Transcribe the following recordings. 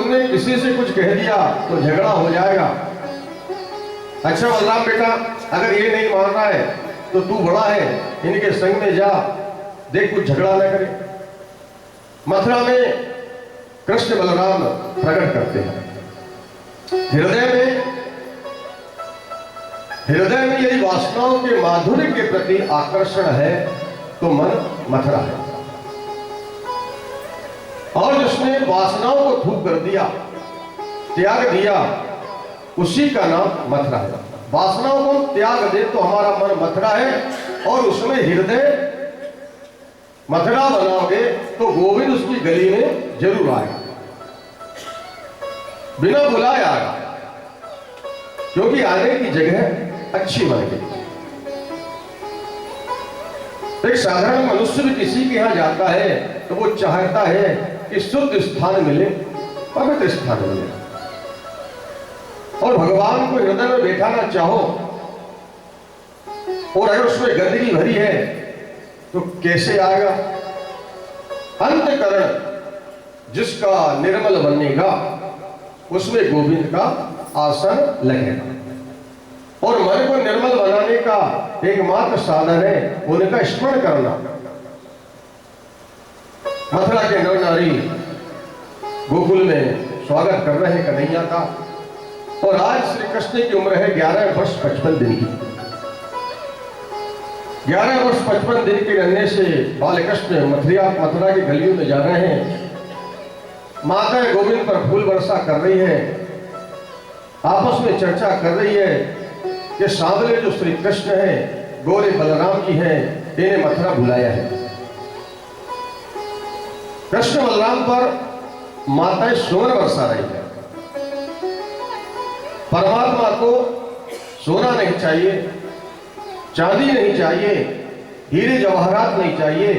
तुमने किसी से कुछ कह दिया तो झगड़ा हो जाएगा। अच्छा बलराम बेटा, अगर ये नहीं मान रहा है तो तू बड़ा है, इनके संग में जा, देख कुछ झगड़ा न करे। मथुरा में कृष्ण बलराम प्रकट करते हैं। हृदय में यदि वासनाओं के माधुर्य के प्रति आकर्षण है तो मन मथुरा है, और जिसने वासनाओं को थूक कर दिया, त्याग दिया, उसी का नाम मथुरा है। वासनाओं को त्याग दे तो हमारा मन मथुरा है, और उसमें हृदय मथुरा बनाओगे तो गोविंद उसकी गली में जरूर आएगा, बिना बुलाए आएगा, क्योंकि आने की जगह अच्छी बन गई। एक साधारण मनुष्य भी किसी के यहां जाता है तो वो चाहता है कि शुद्ध स्थान मिले, पवित्र स्थान मिले। और भगवान को हृदय में बैठाना चाहो और अगर उसमें गंदगी भरी है तो कैसे आएगा? अंतःकरण जिसका निर्मल बनेगा उसमें गोविंद का आसन लगेगा। और मन को निर्मल बनाने का एकमात्र साधन है उनका स्मरण करना। मथुरा के नर नारी गोकुल में स्वागत कर रहे हैं कन्हैया का, और आज श्री कृष्ण की उम्र है 11 वर्ष 55 दिन की। 11 वर्ष 55 दिन के रहने से बालकृष्ण मथुरा की गलियों में जा रहे हैं। माता गोविंद पर फूल वर्षा कर रही है, आपस में चर्चा कर रही है कि सांवले जो श्री कृष्ण है, गोरे बलराम जी हैं, इन्हें मथुरा बुलाया है। कृष्ण बलराम पर माताएं सोना बरसा रही है। परमात्मा को सोना नहीं चाहिए, चांदी नहीं चाहिए, हीरे जवाहरात नहीं चाहिए,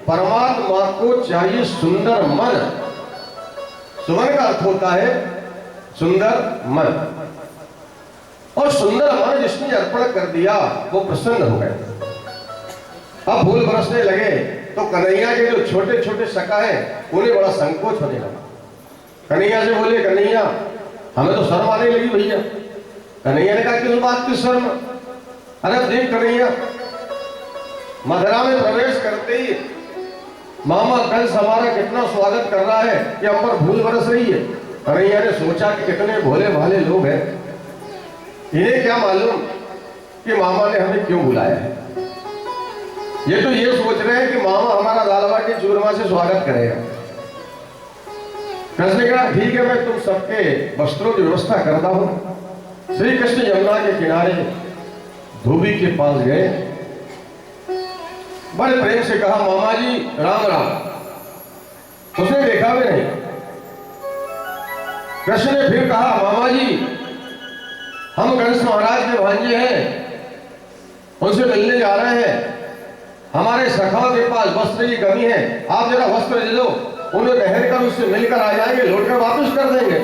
परमात्मा को चाहिए सुंदर मन। सुमन का अर्थ होता है सुंदर मन, और सुंदर मन जिसने अर्पण कर दिया वो प्रसन्न हो गए। अब फूल बरसने लगे तो कन्हैया के जो छोटे छोटे सखा है उन्हें बड़ा संकोच होने लगा। कन्हैया से बोले, कन्हैया हमें तो शर्म आने लगी भैया। कन्हैया ने कहा, किस बात की शर्म? अरे देख कन्हैया, मथुरा में प्रवेश करते ही मामा कंस हमारा कितना स्वागत कर रहा है कि हम पर फूल बरस रही है। कन्हैया ने सोचा कि कितने भोले भाले लोग हैं, इन्हें क्या मालूम कि मामा ने हमें क्यों बुलाया है। ये तो ये सोच रहे हैं कि मामा हमारा दाल बाटी चूरमा से स्वागत करेगा। कृष्ण ने कहा, ठीक है, मैं तुम सबके वस्त्रों की व्यवस्था करता हूं। श्री कृष्ण यमुना के किनारे धोबी के पास गए, बड़े प्रेम से कहा, मामा जी राम राम। उसने देखा भी नहीं। कृष्ण ने फिर कहा, मामा जी हम कंस महाराज के भांजे हैं, उनसे मिलने जा रहे हैं, हमारे सखाओं के पास वस्त्र की कमी है, आप जरा वस्त्र दे दो, उन्हें पहन कर उससे मिलकर आ जाएंगे, लौटकर वापस कर देंगे।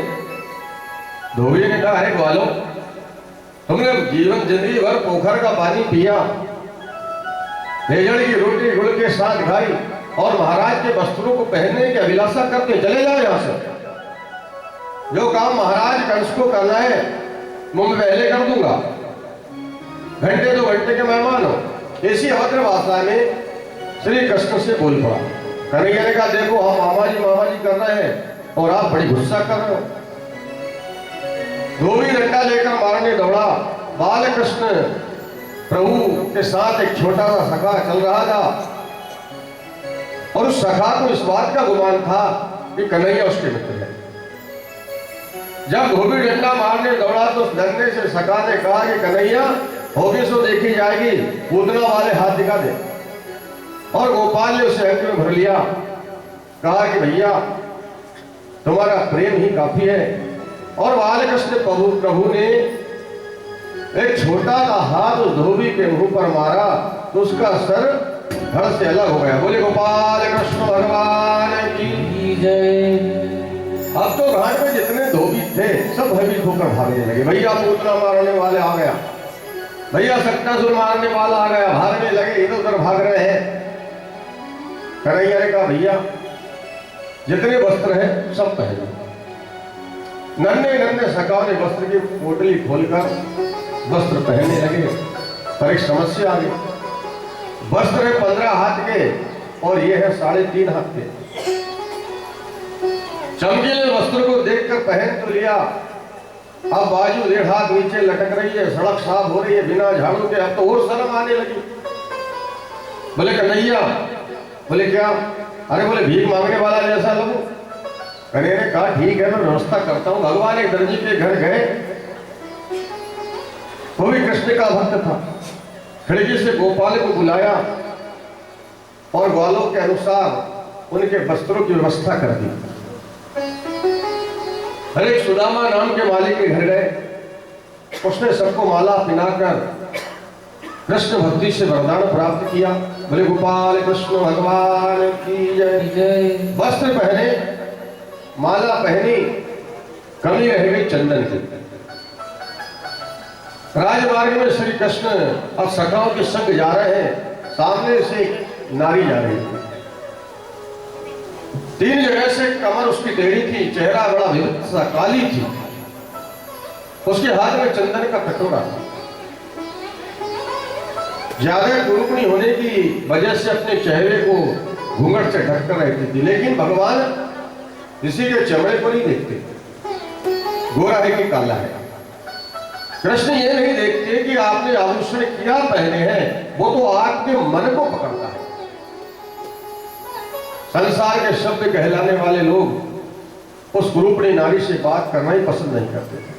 धोबी ने कहा, अरे ग्वालो, तुमने जीवन जिंदगी भर पोखर का पानी पिया, भेजड़ की रोटी गुड़ के साथ खाई, और महाराज के वस्त्रों को पहनने की अभिलाषा करके चले जाओ यहां से। जो काम महाराज कंस को करना है मैं पहले कर दूंगा, घंटे 2 घंटे के मेहमान हो। ऐसी अभद्र भाषा में श्री कृष्ण से बोल पड़ा। कन्हैया ने कहा, देखो हम मामा जी कर रहे हैं और आप बड़ी गुस्सा कर रहे हो। धोबी डंडा लेकर मारने दौड़ा। बाल कृष्ण प्रभु के साथ एक छोटा सा सखा चल रहा था, और उस सखा को इस बात का गुमान था कि कन्हैया उसके मित्र है। जब धोबी डंडा मारने दौड़ा तो उस डंडे से सखा ने कहा कि कन्हैया होगी सो देखी जाएगी, पूतना वाले हाथ दिखा दे। और गोपाल ने उसे अंक में भर लिया, कहा कि भैया तुम्हारा प्रेम ही काफी है। और बालकृष्ण प्रभु ने एक छोटा सा हाथ उस धोबी के मुंह पर मारा तो उसका सर धड़ से अलग हो गया। बोले गोपाल कृष्ण भगवान की जय। अब तो घाट में जितने धोबी थे सब भयभीत होकर भागने लगे। भैया पूतना मारने वाले आ गया, भैया सक्टासुर मारने वाला आ गया, भागने लगे, इधर उधर भाग रहे हैं। कन्हैया ने कहा, भैया जितने वस्त्र हैं सब पहनो। नन्हे नन्हे सकावने वस्त्र की पोटली खोलकर वस्त्र पहनने लगे। पर एक समस्या आ गई। वस्त्र है 15 हाथ के और ये है 3.5 हाथ के। चमकीले वस्त्र को देखकर पहन तो लिया, अब बाजू 1.5 हाथ नीचे लटक रही है, सड़क साफ हो रही है बिना झाड़ू के। अब तो और शर्म आने लगी। बोले कन्हैया, बोले क्या? अरे बोले भीख मांगने वाला जैसा लगूं। कन्हैया ने कहा ठीक है, मैं व्यवस्था करता हूं। भगवान एक दर्जी के घर गए, वो भी कृष्ण का भक्त था। खिड़की से गोपाल को बुलाया और ग्वालों के अनुसार उनके वस्त्रों की व्यवस्था कर दी। हर एक सुदामा नाम के मालिक के घर गए, उसने सबको माला पहनाकर कृष्ण भक्ति से वरदान प्राप्त किया। बोले गोपाल कृष्ण भगवान की जय। वस्त्र पहने, माला पहनी, कमी रह गई चंदन की। राजमार्ग में श्री कृष्ण अब सखाओं के संग जा रहे हैं। सामने से एक नारी जा रही थी, 3 जगह से कमर उसकी टेढ़ी थी, चेहरा बड़ा विविध सा काली थी, उसके हाथ में चंदन का कटोरा था। ज्यादा कुरुपणी होने की वजह से अपने चेहरे को घूंघट से ढक कर रहती थी, लेकिन भगवान किसी के चमड़े को नहीं देखते, गोरा है कि काला है। कृष्ण ये नहीं देखते कि आपने आभूषण क्या पहने हैं, वो तो आपके मन को पकड़ता है। संसार के शब्द कहलाने वाले लोग उस कुरूपणी नारी से बात करना ही पसंद नहीं करते थे।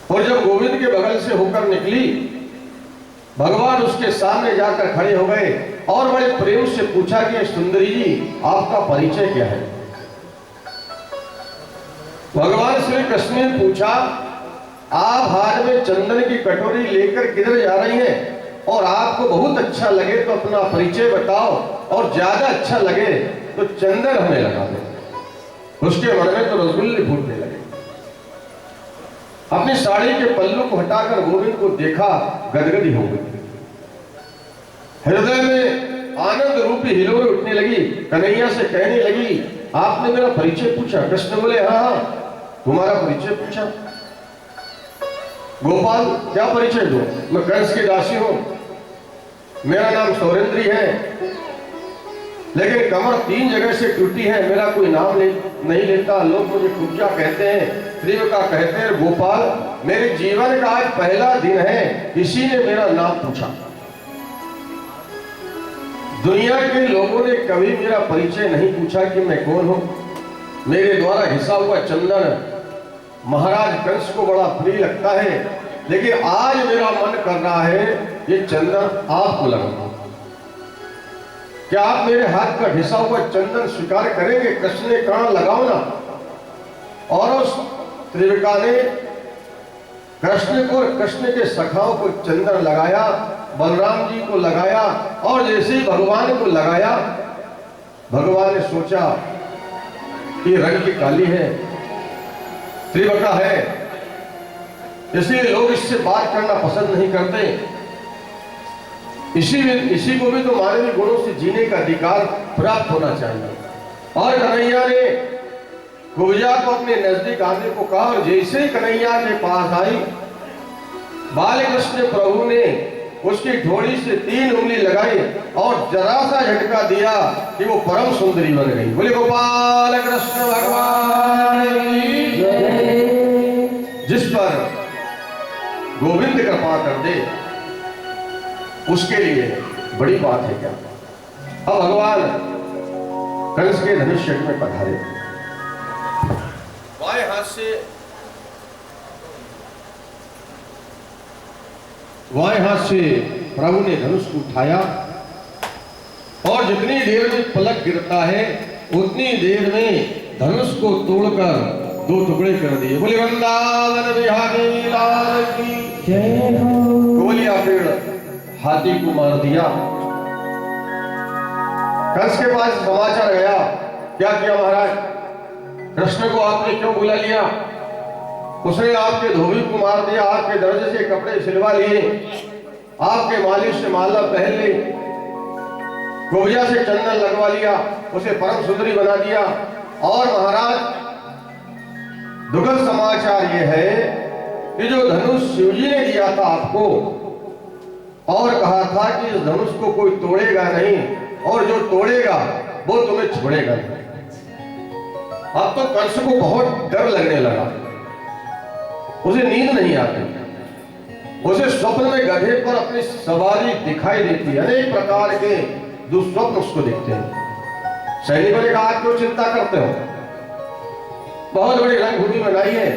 और जब गोविंद के बगल से होकर निकली, भगवान उसके सामने जाकर खड़े हो गए और बड़े प्रेम से पूछा कि सुंदरी जी, आपका परिचय क्या है? भगवान श्री कृष्ण ने पूछा, आप हाथ में चंदन की कटोरी लेकर किधर जा रही हैं? और आपको बहुत अच्छा लगे तो अपना परिचय बताओ, और ज्यादा अच्छा लगे तो चंदन हमें लगा दो। उसके मन में तो रसगुल्ले फूटने लगे। अपनी साड़ी के पल्लू को हटाकर गोविंद को देखा, गदगदी हो गई। हृदय में आनंद रूपी हिलोरें उठने लगी। कन्हैया से कहने लगी, आपने मेरा परिचय पूछा? कृष्ण बोले हाँ, तुम्हारा परिचय पूछा। गोपाल, क्या परिचय दो? मैं कंस की दासी हूं, मेरा नाम सौरेंद्री है, लेकिन कमर 3 जगह से टूटी है, मेरा कोई नाम नहीं लेता, लोग मुझे कुब्जा कहते हैं, त्रिविका कहते हैं। गोपाल, मेरे जीवन का आज पहला दिन है, किसी ने मेरा नाम पूछा। दुनिया के लोगों ने कभी मेरा परिचय नहीं पूछा कि मैं कौन हूं। मेरे द्वारा घिसा हुआ चंदन महाराज कंस को बड़ा प्रिय लगता है, लेकिन आज मेरा मन कर रहा है ये चंदन आपको लगाऊं। क्या आप मेरे हाथ का घिसा हुआ चंदन स्वीकार करेंगे? कृष्ण ने कहा लगाओ ना। और उस त्रिविका ने कृष्ण के सखाओं को चंदन लगाया, बलराम जी को लगाया, और जैसे ही भगवान को लगाया, भगवान ने सोचा कि रंग की काली है, त्रिविका है, इसलिए लोग इससे बात करना पसंद नहीं करते। इसी को भी तो मानवीय गुणों से जीने का अधिकार प्राप्त होना चाहिए। और कन्हैया ने कुब्जा को अपने नजदीक आने को कहा, और जैसे ही कन्हैया के पास आई, बाल कृष्ण प्रभु ने उसकी ठोड़ी से 3 उंगली लगाई और जरा सा झटका दिया कि वो परम सुंदरी बन गई। बोले गोपाल कृष्ण भगवान की जय। जिस पर गोविंद कृपा कर दे उसके लिए बड़ी बात है क्या। अब भगवान कंस के धनुष यज्ञ में पधारे। बाएं हाथ से प्रभु ने धनुष को उठाया, और जितनी देर में पलक गिरता है उतनी देर में धनुष को तोड़कर 2 टुकड़े कर दिए। बोले वृंदावन बिहारी लाल की जय हो। गोलिया पेड़ हाथी को मार दिया। कंस के पास समाचार गया, क्या किया महाराज, कृष्ण को आपने क्यों बुला लिया? उसने आपके धोबी को मार दिया, आपके दर्जे से कपड़े सिलवा लिए, आपके मालिक से माला पहन ली, कुब्जा से चंदन लगवा लिया, उसे परम सुंदरी बना दिया, और महाराज दुखद समाचार यह है कि जो धनुष शिवजी ने दिया था आपको और कहा था कि इस धनुष को कोई तोड़ेगा नहीं और जो तोड़ेगा वो तुम्हें छोड़ेगा नहीं। अब तो कंस को बहुत डर लगने लगा, उसे नींद नहीं आती, उसे स्वप्न में गधे पर अपनी सवारी दिखाई देती है, अनेक प्रकार के दुस्वप्न उसको दिखते हैं। सैनिकों ने कहा क्यों चिंता करते हो, बहुत बड़ी रणभूमि बनाई है,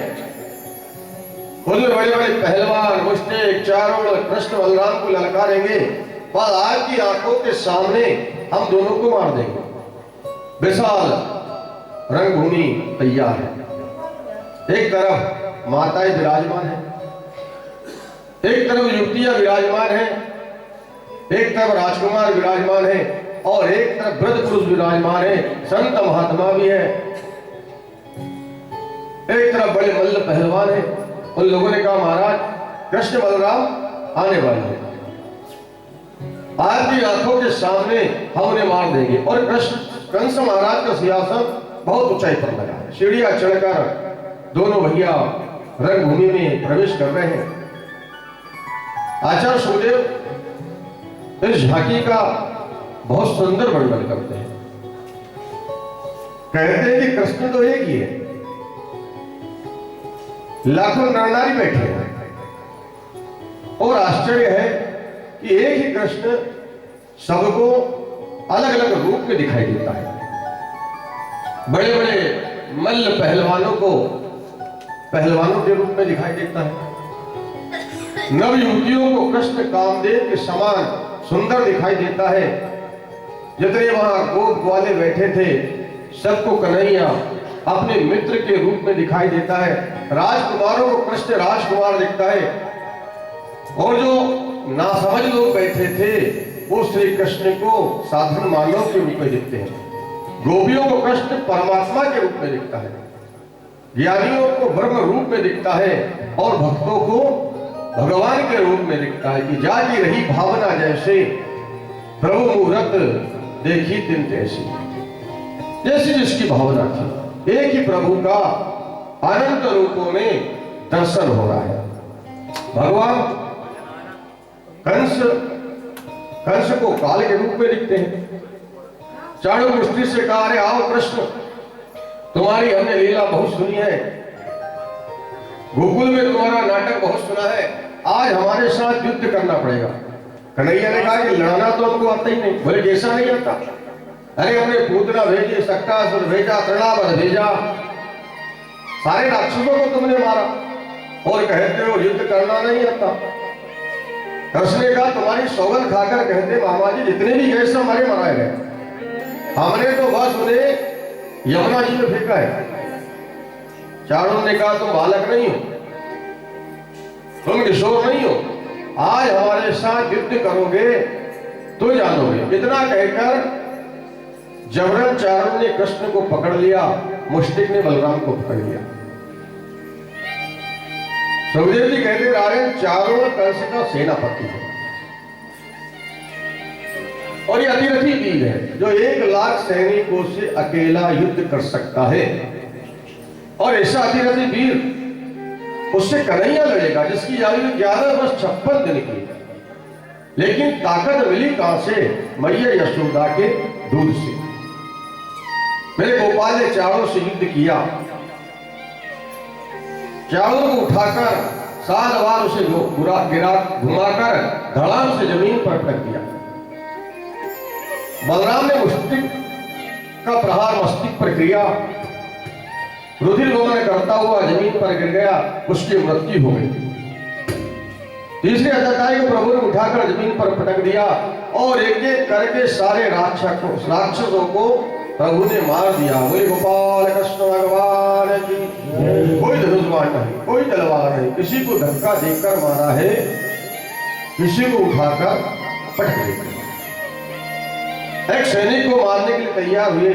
उसमें बड़े बड़े पहलवान मुश्तिक चारों कृष्ण बलराम को ललकारेंगे, पर आपकी आंखों के सामने हम दोनों को मार देंगे। विशाल रणभूमि तैयार है, एक तरफ माताएं विराजमान है, एक तरफ युवतियां विराजमान है, एक तरफ राजकुमार विराजमान है और एक तरफ वृद्ध पुरुष विराजमान है, संत महात्मा भी है, एक तरफ बड़े मल्ल पहलवान है। उन लोगों ने कहा महाराज कृष्ण बलराम आने वाले हैं, आपकी आंखों के सामने हम उन्हें मार देंगे। और कंस महाराज का सिंहासन बहुत ऊंचाई पर लगा है, सीढ़ियां चढ़कर दोनों भैया रणभूमि में प्रवेश कर रहे हैं। आचार्य सुखदेव इस झांकी का बहुत सुंदर वर्णन करते हैं, कहते हैं कि कृष्ण तो एक ही है, लाखों नर नारी बैठे हैं और आश्चर्य है कि एक ही कृष्ण सबको अलग अलग रूप में दिखाई देता है। बड़े बड़े मल्ल पहलवानों को पहलवानों के रूप में दिखाई देता है, नव युवतियों को कृष्ण कामदेव के समान सुंदर दिखाई देता है। जितने वहां गोप ग्वाले बैठे थे सबको कन्हैया अपने मित्र के रूप में दिखाई देता है, राजकुमारों को कृष्ण राजकुमार दिखता है और जो नासमझ लोग बैठे थे वो श्री कृष्ण को साधारण मानव के रूप में दिखते हैं, गोपियों को कृष्ण परमात्मा के रूप में दिखता है, ज्ञानियों को ब्रह्म रूप में दिखता है और भक्तों को भगवान के रूप में दिखता है कि जागी रही भावना जैसे प्रभु मुहूर्त देखी दिन तैसी, जैसी जिसकी भावना थी एक ही प्रभु का अनंत रूपों में दर्शन हो रहा है। भगवान कंस को काल के रूप में दिखते हैं, चाणू मुष्टि से कहा अरे आओ कृष्ण, तुम्हारी हमने लीला बहुत सुनी है, गोकुल में तुम्हारा नाटक बहुत सुना है, आज हमारे साथ युद्ध करना पड़ेगा। कन्हैया ने कहा कि लड़ना तो हमको आता ही नहीं। बोले जैसा नहीं आता, अरे हमने पूतना भेजे, सक्कासुर भेजा, तृणावर भेजा, सारे राक्षसों को तुमने मारा और कहते हो युद्ध करना नहीं आता। कृष्ण ने कहा तुम्हारी सौगंध खाकर कहते मामा जी जितने भी गए सब मरे मराए गए, हमने तो बस उन्हें यमुना जी में फेंका है। चारों ने कहा तुम बालक नहीं हो, तुम किशोर नहीं हो, आज हमारे साथ युद्ध करोगे तो जानोगे। इतना कहकर जबरन चारों ने कृष्ण को पकड़ लिया, मुश्तिक ने बलराम को पकड़ लिया। सुखदेव जी कहते राजन चारों कंस का सेनापति है और ये अतिरथी वीर है जो 1,00,000 सैनिकों से अकेला युद्ध कर सकता है। और ऐसा अतिरथी वीर उससे कन्हैया लड़ेगा जिसकी आयु 11 वर्ष 56 दिन की, लेकिन ताकत मिली कहां से? मैया यशोदा के दूध से। मेरे गोपाल ने चारों से युद्ध किया, चारों को उठाकर 7 बार उसे घुमाकर धड़ाम से जमीन पर फेंक दिया। बलराम ने मुश्तिक का प्रहार मस्तिष्क पर किया, रुधिर गमन करता हुआ जमीन पर गिर गया, उसकी मृत्यु हो गई। तीसरे हत्याकारी को प्रभु ने उठाकर जमीन पर पटक दिया और एक एक करके सारे राक्षसों को प्रभु ने मार दिया। वही गोपाल कृष्ण भगवान की कोई धनुष्मान नहीं, कोई तलवार नहीं, किसी को धक्का देकर मारा है, किसी को उठाकर पटक दिया। एक सैनिक को मारने के लिए तैयार हुए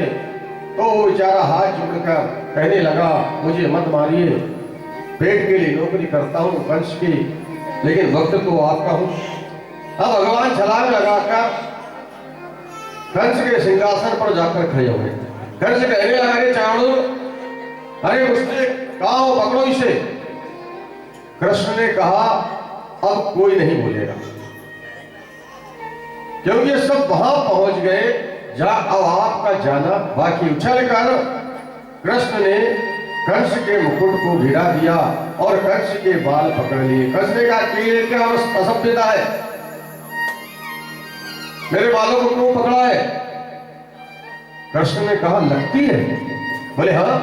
तो वो बेचारा हाथ जोड़कर कहने लगा मुझे मत मारिए, पेट के लिए नौकरी करता हूँ कंस की, लेकिन वक्त तो आपका हूँ। अब भगवान छलांग लगाकर कंस के सिंहासन पर जाकर खड़े हो गए। कंस कहने लगा रे चाणू अरे उसने कहा हो पकड़ो इसे। कृष्ण ने कहा अब कोई नहीं बोलेगा, क्योंकि ये सब वहां पहुंच गए जहां अब आपका जाना बाकी। उछलकर कृष्ण ने कंस के मुकुट को गिरा दिया और कंस के बाल पकड़ लिए। कंस ने कहा कि ये क्या असभ्यता है, मेरे बालों को क्यों पकड़ा है? कृष्ण ने कहा लगती है। बोले हाँ,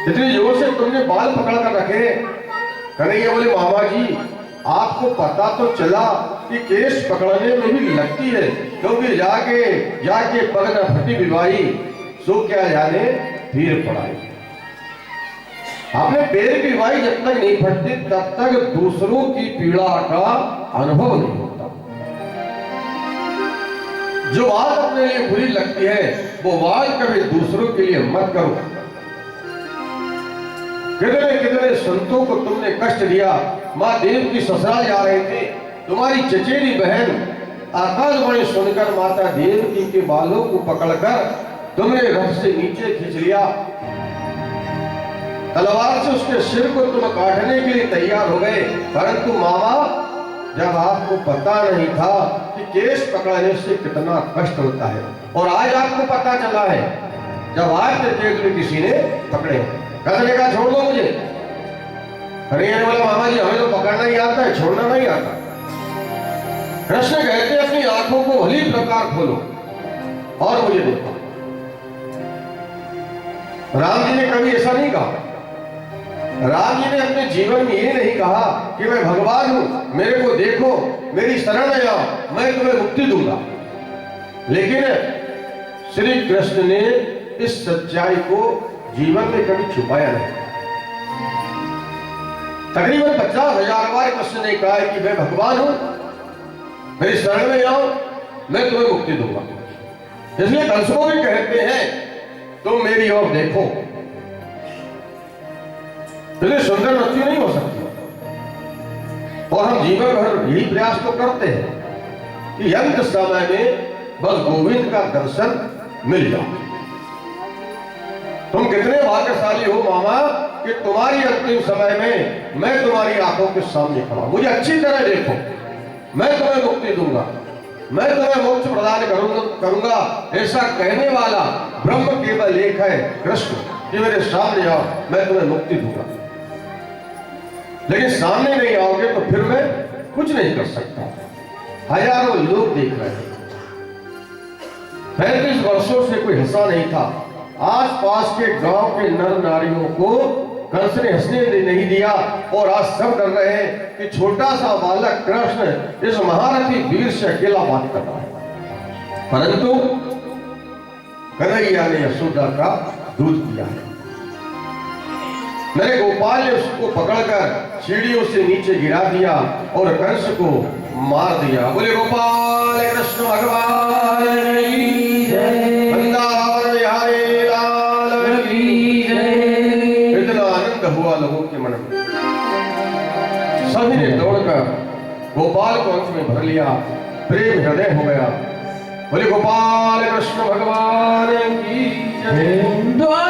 इतनी जोर से तुमने बाल पकड़ कर रखे? कन्हैया बोले मामा जी आपको पता तो चला कि केस पकड़ने में भी लगती है, क्योंकि जाके जाके पग न फटी विवाही, सो क्या जाने पीर पड़ाई। आपने पैर की वाई जब तक नहीं फटती तब तक दूसरों की पीड़ा का अनुभव नहीं होता। जो बात अपने लिए बुरी लगती है वो बात कभी दूसरों के लिए मत करो। कितने कितने संतों को तुमने कष्ट दिया। माँ देव की ससुराल जा रहे थे, तुम्हारी चचेरी बहन आकाशवाणी सुनकर माता देवकी के बालों को पकड़कर तुमने रथ से नीचे खींच लिया। तलवार से उसके सिर को तुम काटने के लिए तैयार हो गए, परंतु मामा जब आपको पता नहीं था कि केस पकड़ने से कितना कष्ट होता है, और आज आपको पता चला है जब आपके केस में किसी ने पकड़े। कहने का छोड़ दो मुझे। अरे ये बोला मामा जी हमें तो पकड़ना ही आता है, छोड़ना नहीं आता। कृष्ण कहते अपनी आंखों को भली प्रकार खोलो और मुझे देखो। राम जी ने कभी ऐसा नहीं कहा। राम जी ने अपने जीवन में ये नहीं कहा कि मैं भगवान हूं, मेरे को देखो, मेरी शरण में आओ, मैं तुम्हें मुक्ति दूंगा। लेकिन श्री कृष्ण ने इस सच्चाई को जीवन में कभी छुपाया नहीं। तकरीबन 50,000 बार कृष्ण ने कहा कि मैं भगवान हूं, मेरी शरण में आओ, मैं तुम्हें मुक्ति दूंगा। इसलिए कंस को भी कहते हैं तुम मेरी ओर देखो। इसलिए सुंदर मृत्यु नहीं हो सकती, और हम जीवन भर यही प्रयास तो करते हैं कि अंत समय में बस गोविंद का दर्शन मिल जाए। तुम कितने भाग्यशाली हो मामा कि तुम्हारी अंतिम समय में मैं तुम्हारी आंखों के सामने खड़ा, मुझे अच्छी तरह देखो, मैं तुम्हें मुक्ति दूंगा, मैं तुम्हें मोक्ष प्रदान करूंगा। ऐसा कहने वाला ब्रह्म केवल एक है, कृष्ण, कि मेरे सामने आओ, मैं तुम्हें मुक्ति दूंगा। लेकिन सामने नहीं आओगे तो फिर मैं कुछ नहीं कर सकता। हजारों लोग देख रहे हैं। 35 वर्षों से कोई हंसा नहीं था। आसपास के गांव के नर नारियों को कंस ने हंसने नहीं दिया, और आज सब डर रहे हैं कि छोटा सा बालक कृष्ण इस महारथी वीर से अकेला बात कर रहा है। परंतु कन्हैया ने यशोदा का दूध पिया है। मेरे गोपाल ने उसको पकड़कर सीढ़ियों से नीचे गिरा दिया और कंस को मार दिया। बोले गोपाल कृष्ण भगवान की जय, वृंदावन बिहारी लाल की जय। इतना आनंद हुआ लोगों के मन में, सभी ने दौड़कर गोपाल को अंश में भर लिया, प्रेम हृदय हो गया। बोले गोपाल कृष्ण भगवान की जय।